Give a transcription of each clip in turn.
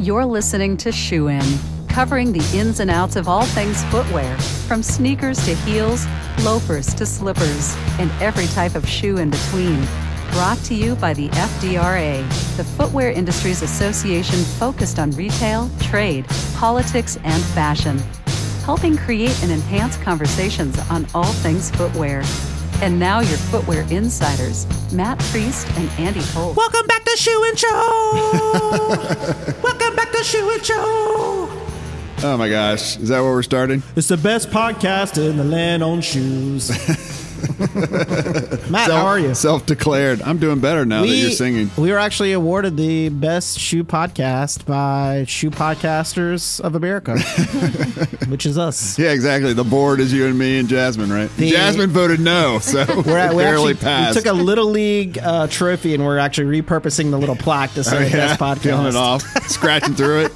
You're listening to Shoe In, covering the ins and outs of all things footwear, from sneakers to heels, loafers to slippers, and every type of shoe in between. Brought to you by the FDRA, the Footwear Industries Association focused on retail, trade, politics, and fashion, helping create and enhance conversations on all things footwear. And now your footwear insiders, Matt Priest and Andy Holt. Welcome back to Shoe and Show! Welcome back to Shoe and Show! Oh my gosh, is that where we're starting? It's the best podcast in the land on shoes. Matt, how are you? Self-declared. I'm doing better now that you're singing. We were actually awarded the best shoe podcast by Shoe Podcasters of America, which is us. Yeah, exactly. The board is you and me and Jasmine, right? Jasmine voted no, so we barely passed. We took a Little League trophy and we're actually repurposing the little plaque to say best podcast. Peeling it off, scratching through it.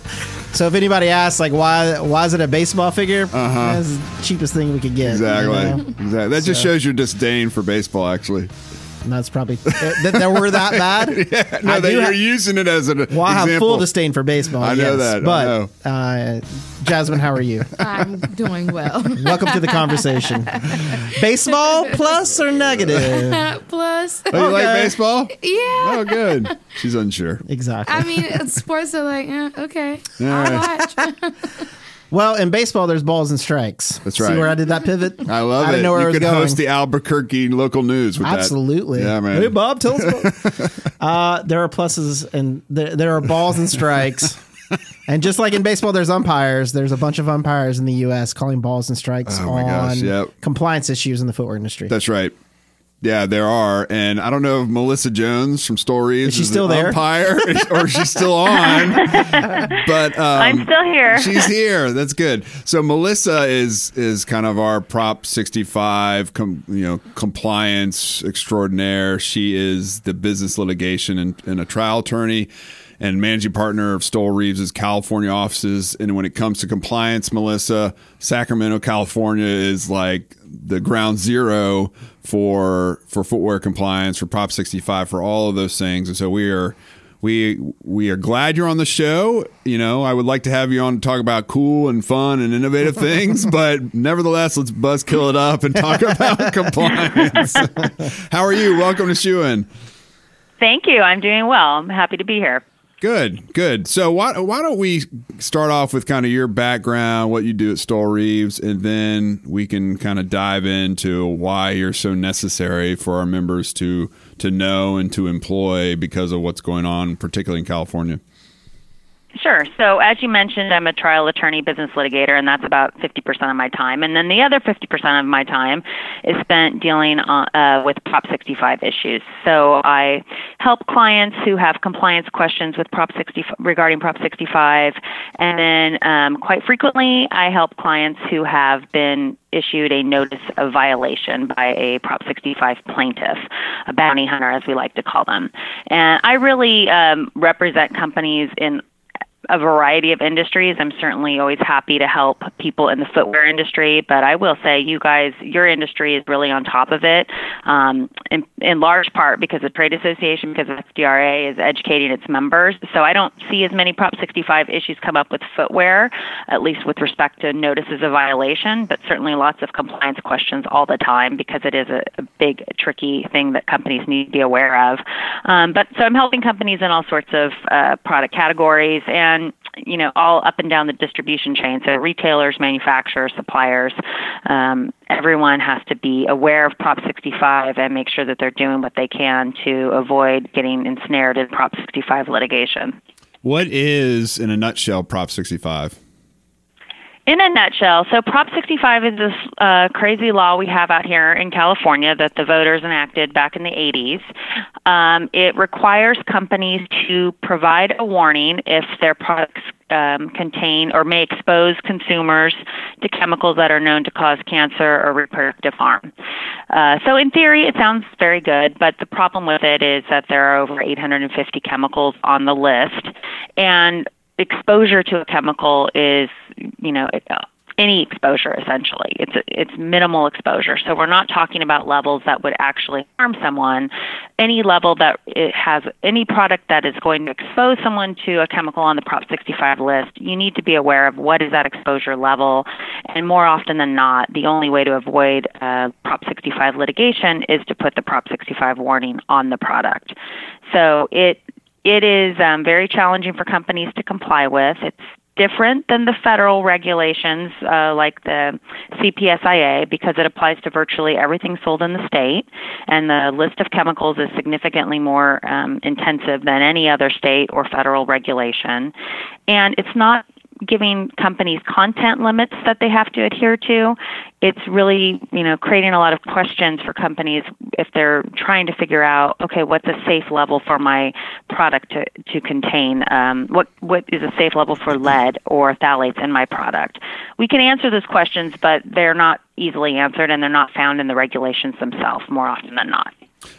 So if anybody asks, like, why is it a baseball figure? That's the cheapest thing we could get. Exactly. You know? Exactly. That just shows your disdain for baseball, actually. And that's probably that we're that bad. Yeah, no, that you're using it as an example. I have full disdain for baseball. I know that. But Jasmine, how are you? I'm doing well. Welcome to the conversation. Baseball, plus or negative? Plus. Oh, you like baseball? Yeah. Oh, good. She's unsure. Exactly. I mean, sports are like, okay. All right. I'll watch. Well, in baseball, there's balls and strikes. That's right. See where I did that pivot? I love it. I didn't know where you I was could going. host the Albuquerque local news with Absolutely. that. Yeah, man. Hey, Bob, tell us about there are pluses and there are balls and strikes. And just like in baseball, there's umpires. There's a bunch of umpires in the U.S. calling balls and strikes on compliance issues in the footwear industry. That's right. Yeah, there are. And I don't know if Melissa Jones from Stoel Rives is still there? Umpire or she's still on. But I'm still here. She's here. That's good. So Melissa is kind of our Prop 65 compliance extraordinaire. She is the business litigation and a trial attorney and managing partner of Stoel Rives' California offices. And when it comes to compliance, Melissa, Sacramento, California is like the ground zero for footwear compliance, for Prop 65, for all of those things. And so we are glad you're on the show. You know, I would like to have you on to talk about cool and fun and innovative things, but nevertheless, let's buzzkill it up and talk about compliance. How are you? Welcome to Shoe In. Thank you. I'm doing well. I'm happy to be here. Good. So why don't we start off with kind of your background, what you do at Stoel Rives, and then we can kind of dive into why you're so necessary for our members to know and to employ because of what's going on, particularly in California. Sure. So as you mentioned, I'm a trial attorney, business litigator, and that's about 50% of my time. And then the other 50% of my time is spent dealing with Prop 65 issues. So I help clients who have compliance questions with regarding Prop 65. And then quite frequently, I help clients who have been issued a notice of violation by a Prop 65 plaintiff, a bounty hunter, as we like to call them. And I really represent companies in a variety of industries. I'm certainly always happy to help people in the footwear industry, but I will say you guys, your industry is really on top of it, in large part because the trade association, because the FDRA is educating its members. So I don't see as many Prop 65 issues come up with footwear, at least with respect to notices of violation, but certainly lots of compliance questions all the time because it is a big, tricky thing that companies need to be aware of. But so I'm helping companies in all sorts of product categories and all up and down the distribution chain. So retailers, manufacturers, suppliers, everyone has to be aware of Prop 65 and make sure that they're doing what they can to avoid getting ensnared in Prop 65 litigation. What is, in a nutshell, Prop 65? In a nutshell, so Prop 65 is this crazy law we have out here in California that the voters enacted back in the 80s. It requires companies to provide a warning if their products contain or may expose consumers to chemicals that are known to cause cancer or reproductive harm. So in theory, it sounds very good, but the problem with it is that there are over 850 chemicals on the list, and exposure to a chemical is, any exposure, essentially. It's minimal exposure. So we're not talking about levels that would actually harm someone. Any level that it has any product that is going to expose someone to a chemical on the Prop 65 list, you need to be aware of what is that exposure level. And more often than not, the only way to avoid Prop 65 litigation is to put the Prop 65 warning on the product. So it is very challenging for companies to comply with. It's different than the federal regulations like the CPSIA because it applies to virtually everything sold in the state, and the list of chemicals is significantly more intensive than any other state or federal regulation. And it's not giving companies content limits that they have to adhere to. It's really, creating a lot of questions for companies if they're trying to figure out, okay, what's a safe level for my product to contain? What is a safe level for lead or phthalates in my product? We can answer those questions, but they're not easily answered, and they're not found in the regulations themselves more often than not.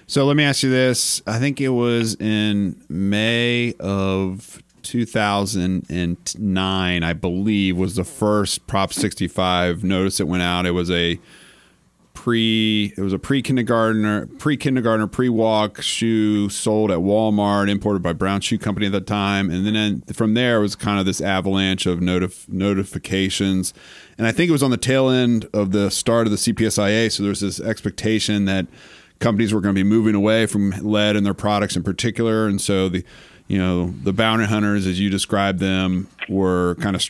So let me ask you this. I think it was in May of 2009, I believe, was the first Prop 65 notice that went out. It was a pre-kindergartner, pre-walk shoe sold at Walmart, imported by Brown Shoe Company at the time. And then from there, it was kind of this avalanche of notifications. And I think it was on the tail end of the start of the CPSIA. So there's this expectation that companies were going to be moving away from lead in their products in particular. And so the bounty hunters, as you described them, were kind of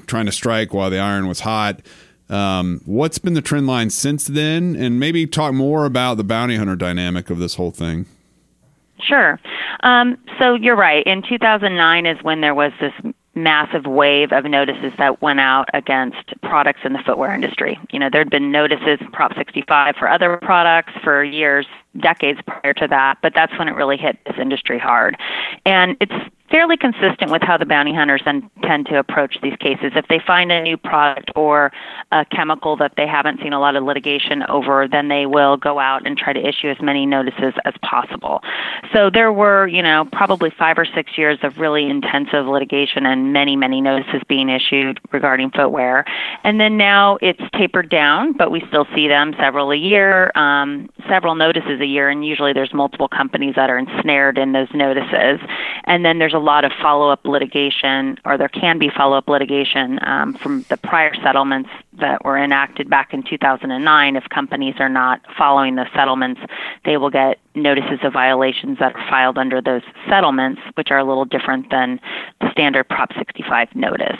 trying to strike while the iron was hot. What's been the trend line since then? And maybe talk more about the bounty hunter dynamic of this whole thing. Sure. So you're right. In 2009 is when there was this massive wave of notices that went out against products in the footwear industry. There'd been notices in Prop 65 for other products for years, decades prior to that, but that's when it really hit this industry hard. And it's fairly consistent with how the bounty hunters then tend to approach these cases. If they find a new product or a chemical that they haven't seen a lot of litigation over, then they will go out and try to issue as many notices as possible. So there were, probably 5 or 6 years of really intensive litigation and many, many notices being issued regarding footwear. And then now it's tapered down, but we still see them several a year, several notices a year, and usually there's multiple companies that are ensnared in those notices. And then there's a lot of follow-up litigation, or there can be follow-up litigation from the prior settlements that were enacted back in 2009. If companies are not following the settlements, they will get notices of violations that are filed under those settlements, which are a little different than the standard Prop 65 notice.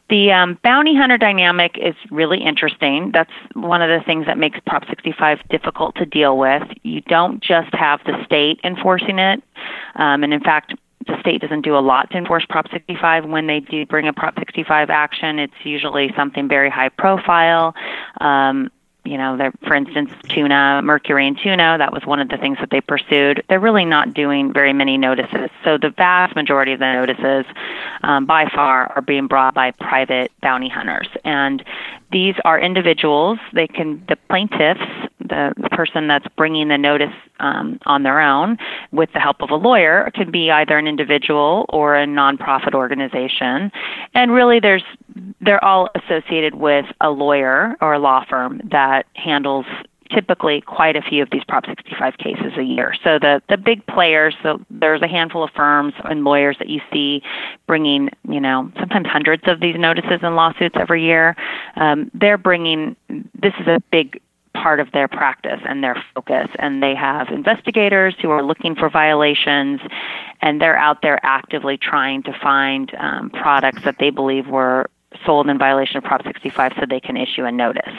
The bounty hunter dynamic is really interesting. That's one of the things that makes Prop 65 difficult to deal with. You don't just have the state enforcing it, and in fact, the state doesn't do a lot to enforce Prop 65. When they do bring a Prop 65 action, it's usually something very high profile. For instance, tuna, mercury in tuna, that was one of the things that they pursued. They're really not doing very many notices. So the vast majority of the notices, by far, are being brought by private bounty hunters. And these are individuals. The plaintiffs, the person that's bringing the notice on their own with the help of a lawyer, can be either an individual or a nonprofit organization. And really they're all associated with a lawyer or a law firm that handles typically quite a few of these Prop 65 cases a year. So the big players, so there's a handful of firms and lawyers that you see bringing, sometimes hundreds of these notices and lawsuits every year. This is a big part of their practice and their focus, and they have investigators who are looking for violations, and they're out there actively trying to find products that they believe were sold in violation of Prop 65 so they can issue a notice.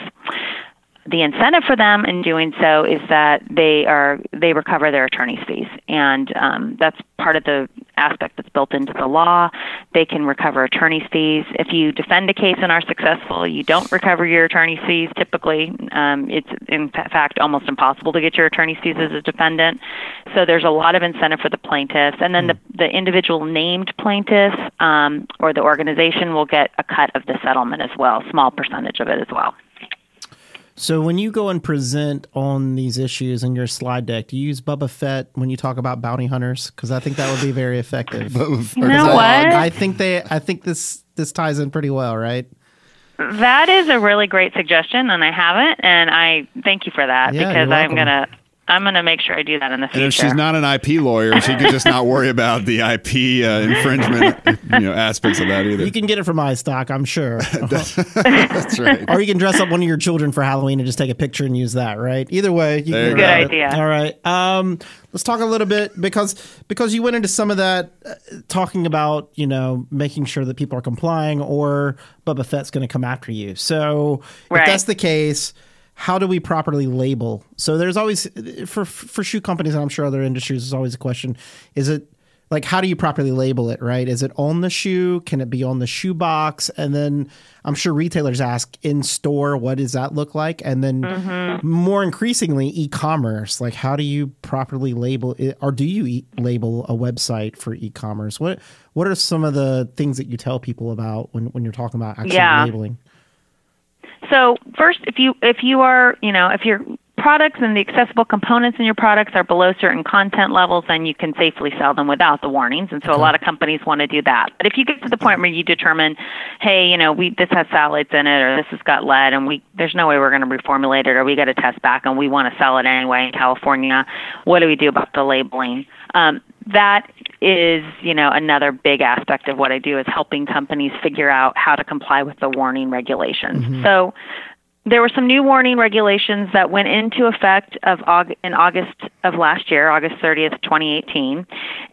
The incentive for them in doing so is that they recover their attorney's fees, and that's part of the aspect that's built into the law. They can recover attorney's fees. If you defend a case and are successful, you don't recover your attorney's fees. Typically, it's in fact almost impossible to get your attorney's fees as a defendant. So there's a lot of incentive for the plaintiffs, and then the individual named plaintiffs or the organization will get a cut of the settlement as well, small percentage of it as well. So when you go and present on these issues in your slide deck, do you use Bubba Fett when you talk about bounty hunters? Because I think that would be very effective. You know what? I think this ties in pretty well, right? That is a really great suggestion, and I haven't, and I thank you for that because I'm gonna make sure I do that in the future. And if she's not an IP lawyer, she could just not worry about the IP infringement, aspects of that either. You can get it from iStock, I'm sure. That's right. Or you can dress up one of your children for Halloween and just take a picture and use that, right? Either way, you can good idea. All right. Let's talk a little bit because you went into some of that talking about, making sure that people are complying or Bubba Fett's going to come after you. So if that's the case, how do we properly label? So there's always, for shoe companies, and I'm sure other industries, there's always a question, is it, like, how do you properly label it, right? Is it on the shoe? Can it be on the shoe box? And then I'm sure retailers ask in store, what does that look like? And then more increasingly, e-commerce, like how do you properly label it? Or do you label a website for e-commerce? What are some of the things that you tell people about when you're talking about actually labeling? So first, if you are, if your products and the accessible components in your products are below certain content levels, then you can safely sell them without the warnings. And so a lot of companies want to do that. But if you get to the point where you determine, hey, this has phthalates in it, or this has got lead, and there's no way we're going to reformulate it, or we got to test back, and we want to sell it anyway in California, what do we do about the labeling? That is, another big aspect of what I do is helping companies figure out how to comply with the warning regulations. So there were some new warning regulations that went into effect in August of last year, August 30th, 2018,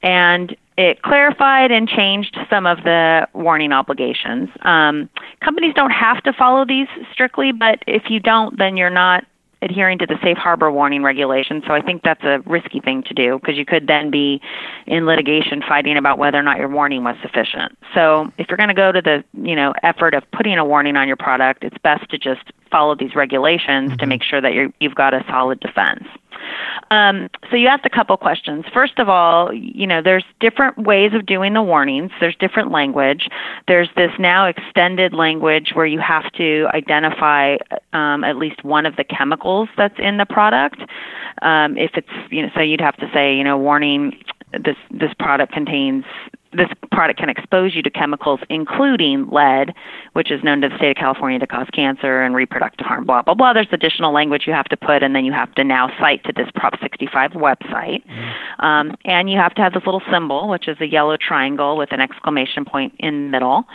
and it clarified and changed some of the warning obligations. Companies don't have to follow these strictly, but if you don't, then you're not adhering to the safe harbor warning regulations. So I think that's a risky thing to do because you could then be in litigation fighting about whether or not your warning was sufficient. So if you're going to go to the effort of putting a warning on your product, it's best to just follow these regulations to make sure that you've got a solid defense. So you asked a couple questions. First of all, there's different ways of doing the warnings. There's different language. There's this now extended language where you have to identify at least one of the chemicals that's in the product. If it's, so you'd have to say, warning, this product can expose you to chemicals including lead, which is known to the state of California to cause cancer and reproductive harm, blah, blah, blah. There's additional language you have to put, and then you have to now cite to this Prop 65 website. And you have to have this little symbol, which is a yellow triangle with an exclamation point in the middle.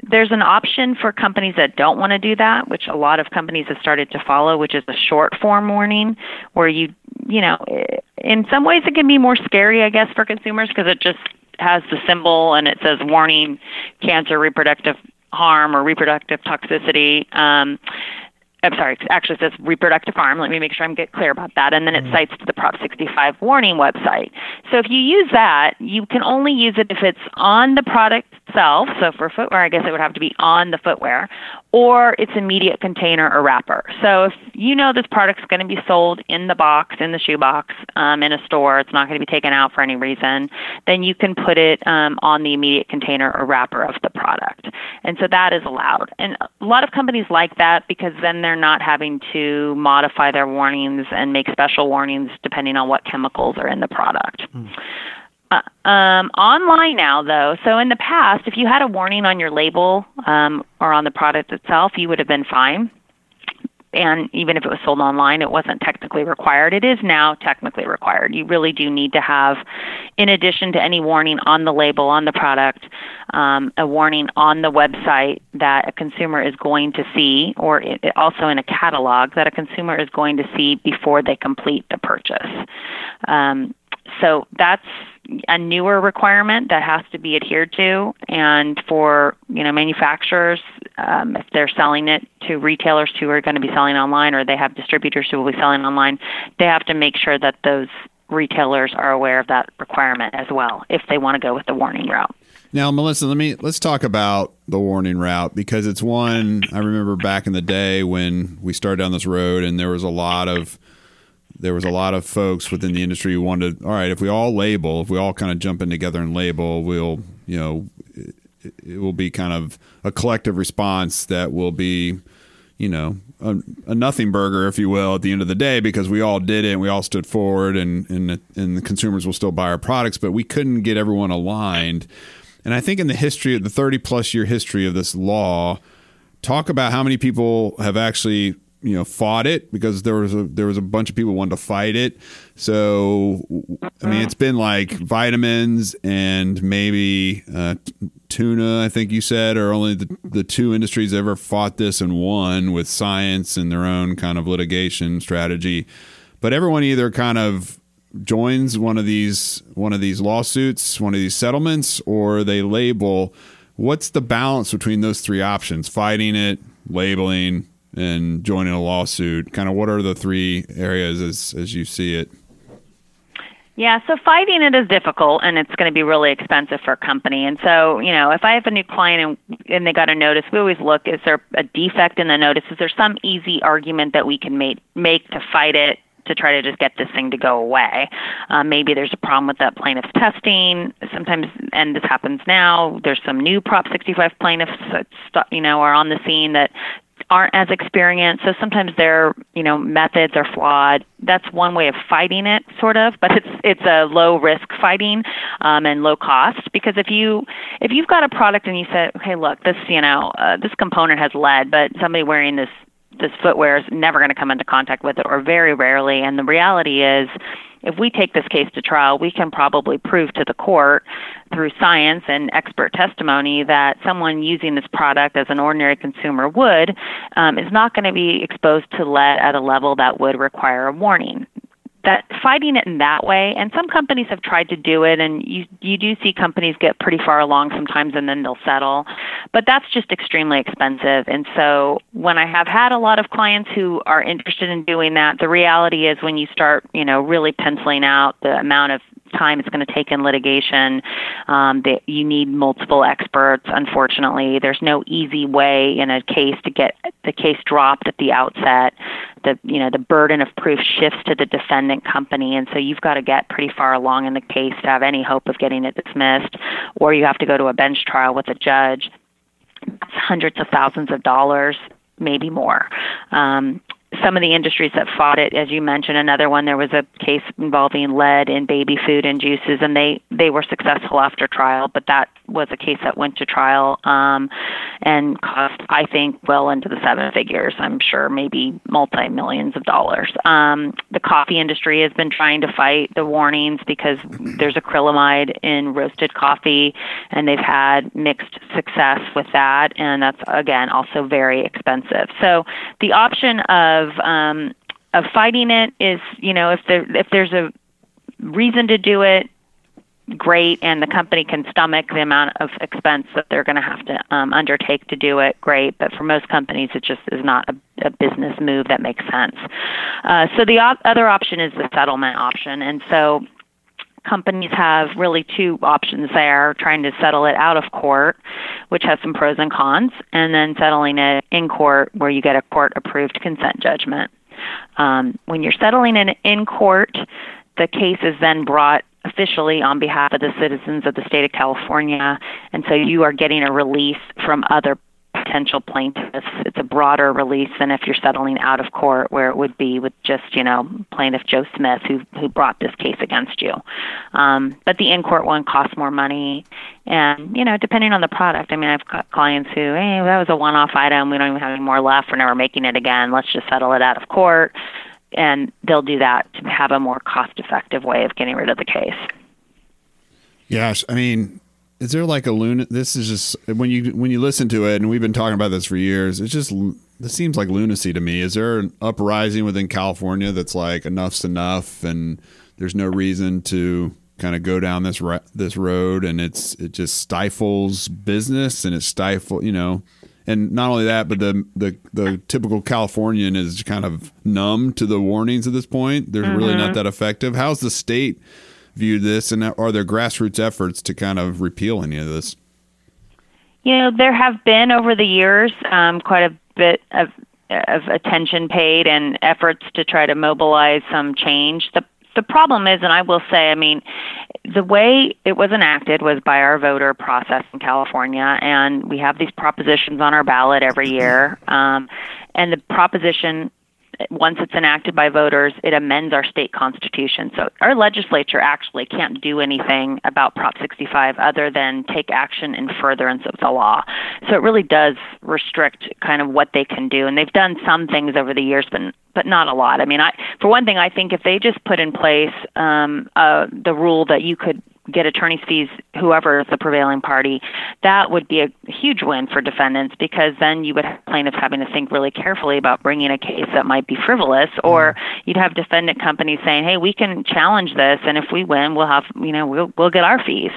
There's an option for companies that don't want to do that, which a lot of companies have started to follow, which is a short form warning where in some ways it can be more scary, I guess, for consumers because it just has the symbol and it says warning, cancer, reproductive harm, or reproductive toxicity. I'm sorry, actually it says reproductive harm. Let me make sure I'm get clear about that. And then it cites to the Prop 65 warning website. So if you use that, you can only use it if it's on the product itself. So for footwear, I guess it would have to be on the footwear, or its immediate container or wrapper. So if this product's going to be sold in the box, in the shoe box, in a store, it's not going to be taken out for any reason, then you can put it on the immediate container or wrapper of the product. And so that is allowed. And a lot of companies like that because then they're not having to modify their warnings and make special warnings depending on what chemicals are in the product. Online now, though, so in the past, if you had a warning on your label or on the product itself, you would have been fine. And even if it was sold online, it wasn't technically required. It is now technically required. You really do need to have, in addition to any warning on the label, on the product, a warning on the website that a consumer is going to see, or also in a catalog that a consumer is going to see before they complete the purchase. So that's a newer requirement that has to be adhered to. And for manufacturers, if they're selling it to retailers who are going to be selling online, or they have distributors who will be selling online, they have to make sure that those retailers are aware of that requirement as well if they want to go with the warning route. Now, Melissa, let's talk about the warning route, because it's one I remember back in the day when we started down this road, and there was a lot of folks within the industry who wanted, all right, if we all kind of jump in together and label, it will be kind of a collective response that will be, a nothing burger, if you will, at the end of the day, because we all did it and we all stood forward, and the consumers will still buy our products, but we couldn't get everyone aligned. And I think in the history of the 30-plus year history of this law, talk about how many people have actually fought it, because there was a bunch of people wanting to fight it. So I mean, it's been like vitamins and maybe tuna, I think you said, are only the two industries that ever fought this and won with science and their own kind of litigation strategy. But everyone either kind of joins one of these lawsuits, one of these settlements, or they label. What's the balance between those three options? Fighting it, labeling, and joining a lawsuit. Kind of what are the three areas as you see it? Yeah, so fighting it is difficult, and it's going to be really expensive for a company. And so, if I have a new client and they got a notice, we always look, is there a defect in the notice? Is there some easy argument that we can make to fight it, to try to just get this thing to go away? Maybe there's a problem with that plaintiff's testing. Sometimes, and this happens now, there's some new Prop 65 plaintiffs that are on the scene that aren't as experienced. So sometimes their methods are flawed. That's one way of fighting it, sort of, but it's a low risk fighting and low cost, because if you've got a product and you say, okay, look, this this component has lead, but somebody wearing this footwear is never going to come into contact with it, or very rarely. And the reality is, if we take this case to trial, we can probably prove to the court through science and expert testimony that someone using this product as an ordinary consumer would is not going to be exposed to lead at a level that would require a warning. That fighting it in that way, and some companies have tried to do it, and you do see companies get pretty far along sometimes and then they'll settle, but that's just extremely expensive. And so when I have had a lot of clients who are interested in doing that, the reality is when you start, really penciling out the amount of time it's going to take in litigation, that you need multiple experts. Unfortunately, there's no easy way in a case to get the case dropped at the outset. The burden of proof shifts to the defendant company, and so you've got to get pretty far along in the case to have any hope of getting it dismissed, or you have to go to a bench trial with a judge. That's hundreds of thousands of dollars, maybe more. Some of the industries that fought it, as you mentioned, another one, there was a case involving lead in baby food and juices, and they were successful after trial, but that was a case that went to trial and cost, I think, well into the seven figures. I'm sure maybe multi-millions of dollars. The coffee industry has been trying to fight the warnings because there's acrylamide in roasted coffee, and they've had mixed success with that, and that's, again, also very expensive. So the option of fighting it is, if there's a reason to do it, great, and the company can stomach the amount of expense that they're going to have to undertake to do it, great. But for most companies, it just is not a business move that makes sense. So the other option is the settlement option. And so companies have really two options there: trying to settle it out of court, which has some pros and cons, and then settling it in court where you get a court-approved consent judgment. When you're settling it in court, the case is then brought officially on behalf of the citizens of the state of California, and so you are getting a release from other potential plaintiffs. It's a broader release than if you're settling out of court, where it would be with just, plaintiff Joe Smith who brought this case against you. But the in-court one costs more money, and, depending on the product. I mean, I've got clients who, hey, that was a one-off item. We don't even have any more left. We're never making it again. Let's just settle it out of court. And they'll do that to have a more cost-effective way of getting rid of the case. Gosh, I mean, is there like this is just, when you listen to it, and we've been talking about this for years, this seems like lunacy to me. Is there an uprising within California that's like enough's enough, and there's no reason to kind of go down this road, and it just stifles business, and it stifles, and not only that, but the typical Californian is kind of numb to the warnings at this point. They're really not that effective. How's the state view this, and are there grassroots efforts to kind of repeal any of this? There have been over the years quite a bit of attention paid and efforts to try to mobilize some change. The problem is, and I will say, I mean, the way it was enacted was by our voter process in California, and we have these propositions on our ballot every year. And the proposition once it's enacted by voters, it amends our state constitution. So our legislature actually can't do anything about Prop 65 other than take action in furtherance of the law. So it really does restrict kind of what they can do. And they've done some things over the years, but not a lot. I mean, for one thing, I think if they just put in place the rule that you could get attorney's fees, whoever is the prevailing party, that would be a huge win for defendants, because then you would have plaintiffs having to think really carefully about bringing a case that might be frivolous, or you'd have defendant companies saying, hey, we can challenge this, and if we win, we'll have, we'll get our fees.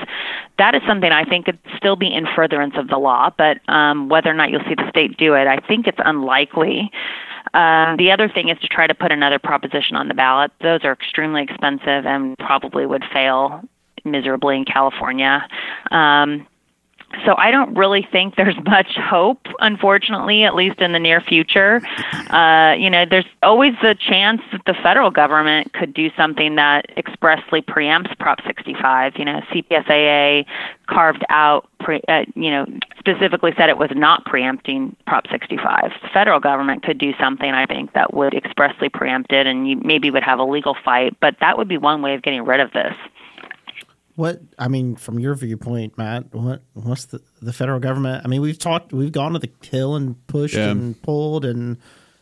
That is something I think could still be in furtherance of the law, but whether or not you'll see the state do it, I think it's unlikely. The other thing is to try to put another proposition on the ballot. Those are extremely expensive and probably would fail miserably in California. So I don't really think there's much hope, unfortunately, at least in the near future. There's always the chance that the federal government could do something that expressly preempts Prop 65. CPSAA carved out, specifically said it was not preempting Prop 65. The federal government could do something, I think, that would expressly preempt it, and you maybe would have a legal fight, but that would be one way of getting rid of this. From your viewpoint, Matt, what's the federal government? I mean, we've gone to the Hill and pushed and pulled, and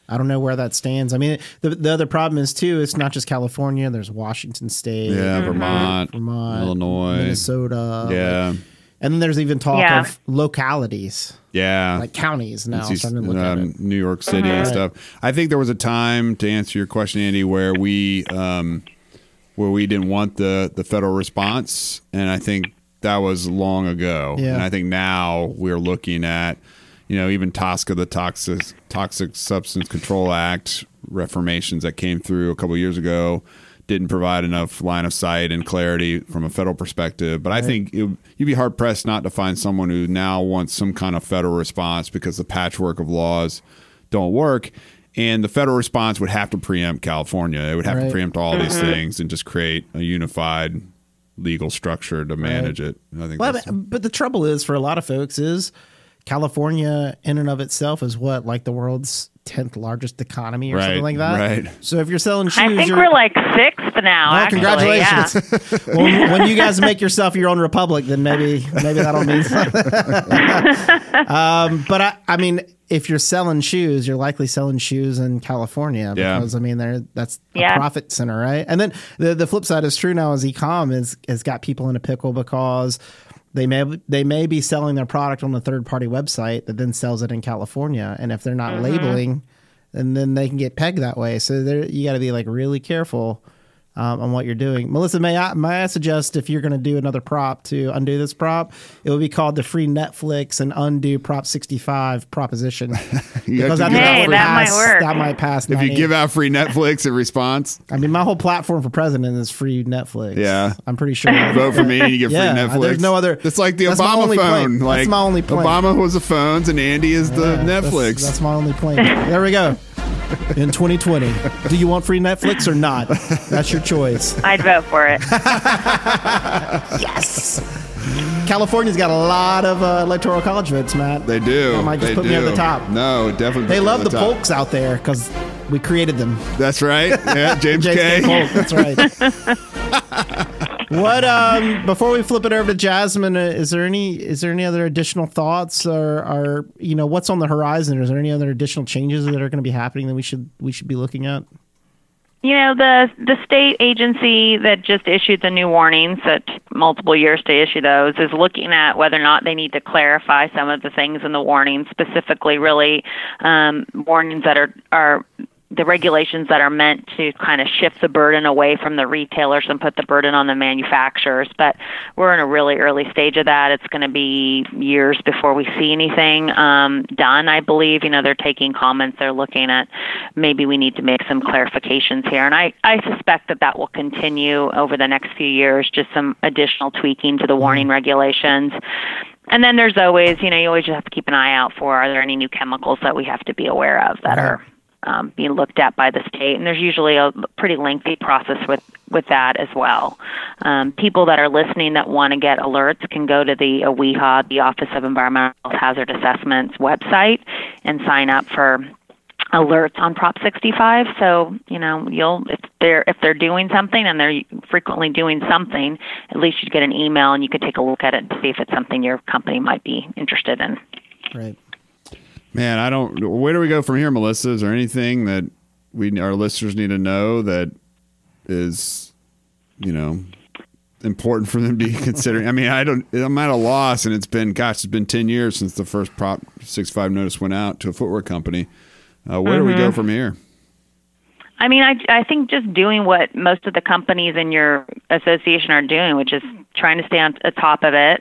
I don't know where that stands. I mean, the other problem is, too, it's not just California. There's Washington State. Yeah, Vermont, Illinois. Minnesota. Yeah. And then there's even talk of localities. Yeah. Like counties now. Starting to look at it. New York City and stuff. I think there was a time, to answer your question, Andy, where we didn't want the federal response, and I think that was long ago. Yeah. And I think now we're looking at, even TSCA, the Toxic Substance Control Act reformations that came through a couple of years ago, didn't provide enough line of sight and clarity from a federal perspective. But I think you'd be hard-pressed not to find someone who now wants some kind of federal response, because the patchwork of laws don't work. And the federal response would have to preempt California. It would have to preempt all these things and just create a unified legal structure to manage it. I think. But the trouble is, for a lot of folks, is California in and of itself is like the world's 10th largest economy or something like that. Right. So if you're selling shoes, I think we're like 6th now. Well, actually. Congratulations. Yeah. Well, when you guys make yourself your own republic, then maybe that'll mean something. But I mean, if you're selling shoes, you're likely selling shoes in California, because that's a profit center, right? And then the flip side is true now, is e-com has got people in a pickle, because they may be selling their product on a third-party website that then sells it in California, and if they're not labeling, and then they can get pegged that way. So you got to be really careful on what you're doing. Melissa, may I suggest, if you're going to do another prop to undo this prop, it would be called the Free Netflix and Undo Prop 65 proposition. Because that might work. That might pass. If you give out free Netflix in response. I mean, my whole platform for president is free Netflix. Yeah. I'm pretty sure. Vote for me and you get free Netflix. There's no other. It's like the Obama phone. That's my only plan. Obama was the phones and Andy is the Netflix. That's my only plan. There we go. In 2020, do you want free Netflix or not? That's your choice. I'd vote for it. Yes. California's got a lot of electoral college votes, Matt. They do. They might just put me at the top. No, definitely. They love the Polks out there because we created them. That's right. Yeah, James K. Polk. That's right. What before we flip it over to Jasmine, is there any other additional thoughts, or what's on the horizon? Is there any other additional changes that are going to be happening that we should be looking at? The state agency that just issued the new warnings, that took multiple years to issue those, is looking at whether or not they need to clarify some of the things in the warnings, specifically really warnings that are the regulations that are meant to kind of shift the burden away from the retailers and put the burden on the manufacturers. But we're in a really early stage of that. It's going to be years before we see anything done, I believe. They're taking comments. They're looking at maybe we need to make some clarifications here. And I suspect that will continue over the next few years, just some additional tweaking to the warning regulations. And then there's always, you always just have to keep an eye out for, are there any new chemicals that we have to be aware of that are being looked at by the state, and there's usually a pretty lengthy process with that as well. People that are listening that want to get alerts can go to the OEHA, the Office of Environmental Hazard Assessments website, and sign up for alerts on Prop 65. So, if they're doing something and they're frequently doing something, at least you'd get an email and you could take a look at it to see if it's something your company might be interested in. Right. Man, where do we go from here, Melissa? Is there anything that our listeners need to know that is, important for them to be considering? I mean, I'm at a loss, and it's been 10 years since the first Prop 65 notice went out to a footwear company. Where do we go from here? I mean, I think just doing what most of the companies in your association are doing, which is trying to stay on top of it,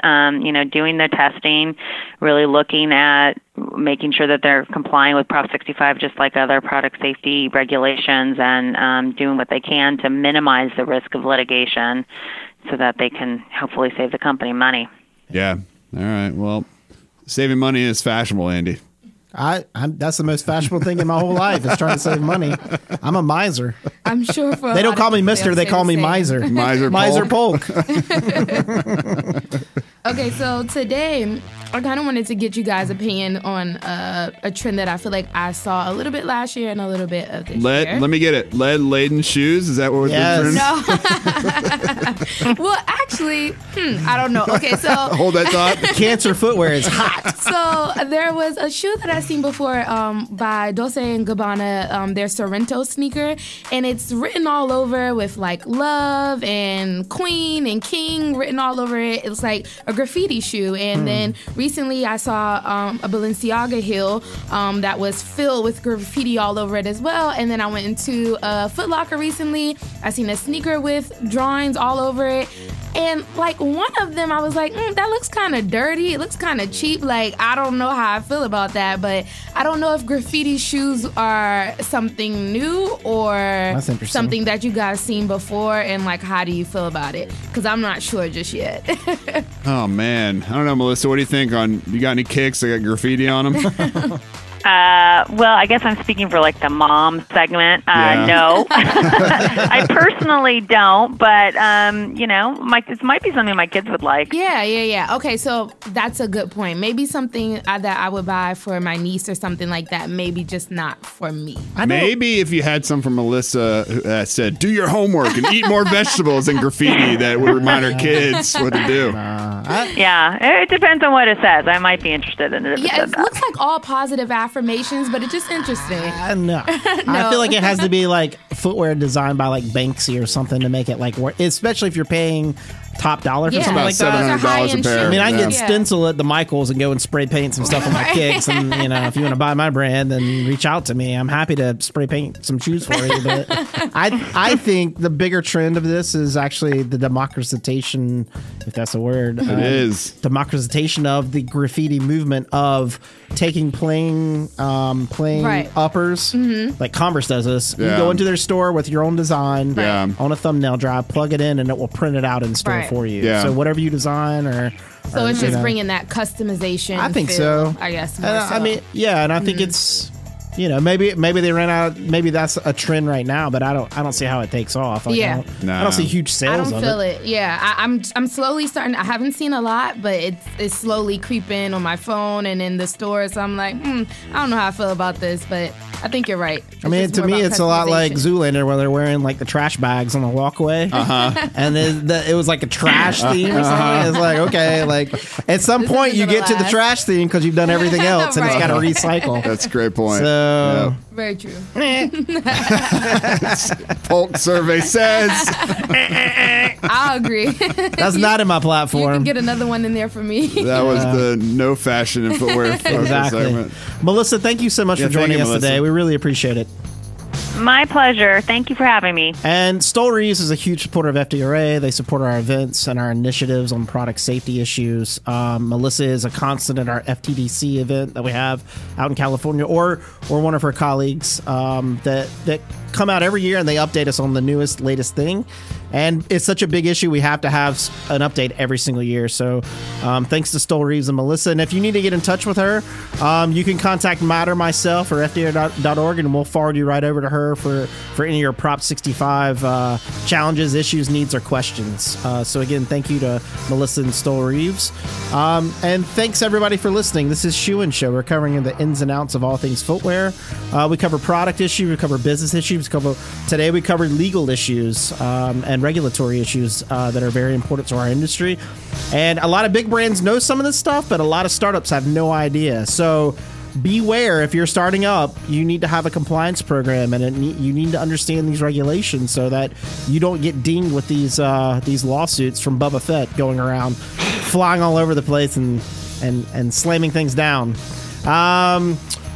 doing their testing, really looking at making sure that they're complying with Prop 65 just like other product safety regulations, and doing what they can to minimize the risk of litigation so that they can hopefully save the company money. Yeah. All right. Well, saving money is fashionable, Andy. That's the most fashionable thing in my whole life is trying to save money. I'm a miser. I'm sure for they don't call me Mister, they call me Miser. Miser Polk. Okay, so today I kind of wanted to get you guys' opinion on a trend that I feel like I saw a little bit last year and a little bit of this year. Let me get it. Lead-laden shoes? Is that what we're doing? No. Well, actually, I don't know. Okay, so hold that thought. Cancer footwear is hot. So there was a shoe that I've seen before by Dolce & Gabbana, their Sorrento sneaker, and it's written all over with like love and queen and king written all over it. It's like a graffiti shoe. And then recently I saw a Balenciaga heel that was filled with graffiti all over it as well. And then I went into Foot Locker recently. I seen a sneaker with drawings all over it. And like one of them, I was like, that looks kind of dirty. It looks kind of cheap. Like, I don't know how I feel about that, but I don't know if graffiti shoes are something new or something that you guys seen before. And like, how do you feel about it? Because I'm not sure just yet. Oh man, I don't know, Melissa. What do you think you got any kicks that got graffiti on them? Well, I guess I'm speaking for like the mom segment. No, I personally don't, but it might be something my kids would like. Yeah. Okay, so that's a good point. Maybe something that I would buy for my niece or something like that. Maybe just not for me. Maybe if you had some from Melissa that said, "Do your homework and eat more vegetables," and graffiti that would remind her kids what to do. It depends on what it says. I might be interested in it. Yeah, it looks like all positive affirmations, but it's just interesting. No. I feel like it has to be like footwear designed by like Banksy or something to make it like work, especially if you're paying top dollar for something like that. $700 a pair. I mean, I get stencil at the Michaels and go and spray paint some stuff on my kicks. And if you want to buy my brand, then reach out to me. I'm happy to spray paint some shoes for you. But I think the bigger trend of this is actually the democratization, if that's a word. It is democratization of the graffiti movement of taking plain uppers, like Converse does this. You go into their store with your own design on a thumbnail drive, plug it in, and it will print it out in store for you. Yeah. So whatever you design so it's just bringing that customization. I think so. I guess. I mean, and I think it's maybe they ran out. Maybe that's a trend right now, but I don't see how it takes off. Like, I don't see huge sales. I don't feel it. Yeah, I'm slowly starting. I haven't seen a lot, but it's slowly creeping on my phone and in the store. So I'm like, I don't know how I feel about this, but I think you're right. I mean, to me, it's a lot like Zoolander, where they're wearing like the trash bags on the walkway, and it was like a trash theme or something. It's like, okay, like at some point you get to the trash theme because you've done everything else, and it's got to recycle. That's a great point. So very true. Polk survey says. I agree. That's not in my platform. You can get another one in there for me. That was the no fashion and footwear segment. Melissa, thank you so much for joining us today. We really appreciate it. My pleasure. Thank you for having me. And Stoel Rives is a huge supporter of FDRA. They support our events and our initiatives on product safety issues. Melissa is a constant at our FTDC event that we have out in California, or one of her colleagues that come out every year and they update us on the latest thing. And it's such a big issue, we have to have an update every single year. So thanks to Stoel Rives and Melissa. And if you need to get in touch with her, you can contact Matt or myself or fdr.org, and we'll forward you right over to her for any of your Prop 65 challenges, issues, needs, or questions. So again, thank you to Melissa and Stoel Rives. And thanks everybody for listening. This is Shoe and Show. We're covering the ins and outs of all things footwear. We cover product issues, we cover business issues, today we covered legal issues and regulatory issues that are very important to our industry. And a lot of big brands know some of this stuff, but a lot of startups have no idea. So beware, if you're starting up, you need to have a compliance program, and you need to understand these regulations so that you don't get dinged with these lawsuits from Boba Fett going around, flying all over the place and slamming things down.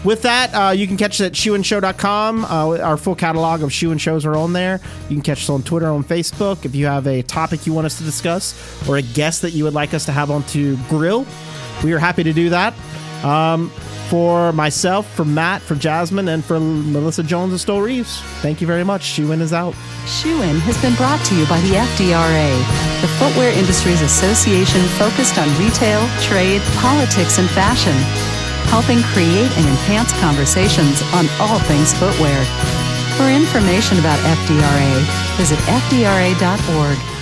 With that, you can catch us at shoeandshow.com. Our full catalog of Shoe and Shows are on there. You can catch us on Twitter, on Facebook. If you have a topic you want us to discuss or a guest that you would like us to have on to grill, we are happy to do that. For myself, for Matt, for Jasmine, and for Melissa Jones and Stoel Rives, thank you very much. Shoe-In is out. Shoe-In has been brought to you by the FDRA, the Footwear Industries Association focused on retail, trade, politics, and fashion, helping create and enhance conversations on all things footwear. For information about FDRA, visit fdra.org.